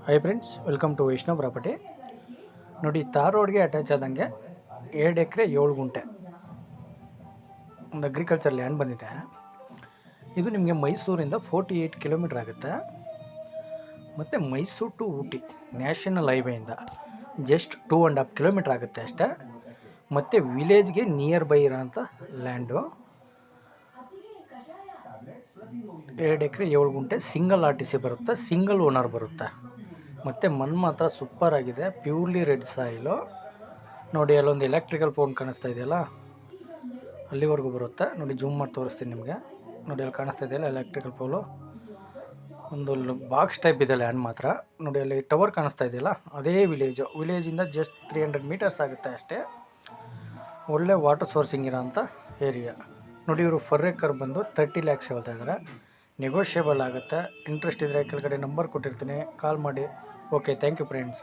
High friends, welcome to Vaishnav property. ನೋಡಿ, tar ರೋಡ್ಗೆ attach ಆದಂಗೆ 2 ಎಕರೆ 7 ಗುಂಟೆ ಒಂದು ಅಗ್ರಿಕಲ್ಚರ್ ಲ್ಯಾಂಡ್ ಬಂದಿದೆ. ಇದು ನಿಮಗೆ ಮೈಸೂರಿಂದ 48 ಕಿಲೋಮೀಟ್ರ್ ಆಗುತ್ತೆ. ಮತ್ತು ಮೈಸೂರು ಟು ಊಟಿ ನ್ಯಾಷನಲ್ ಹೈವೇಯಿಂದ ಜಸ್ಟ್ 2.5 ಕಿಲೋಮೀಟ್ರ್ ಆಗುತ್ತೆ ಅಷ್ಟೇ. ಮತ್ತು ವಿಲೇಜ್ಗೆ ನಿಯರ್ ಬೈ ಇರೋಂಥ ಲ್ಯಾಂಡು. 2 ಎಕರೆ 7 ಗುಂಟೆ ಸಿಂಗಲ್ RTC ಬರುತ್ತೆ, ಸಿಂಗಲ್ ಓನರ್ ಬರುತ್ತೆ. ಮತ್ತು ಮಣ್ಣು ಮಾತ್ರ ಸೂಪರ್ ಆಗಿದೆ, ಪ್ಯೂರ್ಲಿ ರೆಡ್ ಸಾಯಿಲು. ನೋಡಿ, ಅಲ್ಲೊಂದು ಎಲೆಕ್ಟ್ರಿಕಲ್ ಪೋನ್ ಕಾಣಿಸ್ತಾ ಇದೆಯಲ್ಲ, ಅಲ್ಲಿವರೆಗೂ ಬರುತ್ತೆ. ನೋಡಿ, ಜೂಮ್ ಮಾಡಿ ತೋರಿಸ್ತೀನಿ ನಿಮಗೆ. ನೋಡಿ, ಅಲ್ಲಿ ಕಾಣಿಸ್ತಾ ಇದೆಯಲ್ಲ ಎಲೆಕ್ಟ್ರಿಕಲ್ ಪೋಲು, ಒಂದು ಬಾಕ್ಸ್ ಟೈಪ್ ಇದೆ ಲ್ಯಾಂಡ್ ಮಾತ್ರ. ನೋಡಿ, ಅಲ್ಲಿ ಟವರ್ ಕಾಣಿಸ್ತಾ ಇದೆಯಲ್ಲ, ಅದೇ ವಿಲೇಜಿಂದ ಜಸ್ಟ್ 300 ಮೀಟರ್ಸ್ ಆಗುತ್ತೆ ಅಷ್ಟೇ. ಒಳ್ಳೆ ವಾಟರ್ ಸೋರ್ಸಿಂಗ್ ಇರೋಂಥ ಏರಿಯಾ. ನೋಡಿ, ಇವರು ಫರ್ ಏಕರ್ ಬಂದು 30 ಲ್ಯಾಕ್ಸ್ ಹೇಳ್ತಾ ಇದ್ದಾರೆ. ನೆಗೋಷಿಯಬಲ್ ಆಗುತ್ತೆ. ಇಂಟ್ರೆಸ್ಟ್ ಇದ್ದರೆ ಕೆಳಗಡೆ ನಂಬರ್ ಕೊಟ್ಟಿರ್ತೀನಿ, ಕಾಲ್ ಮಾಡಿ. Okay, thank you friends.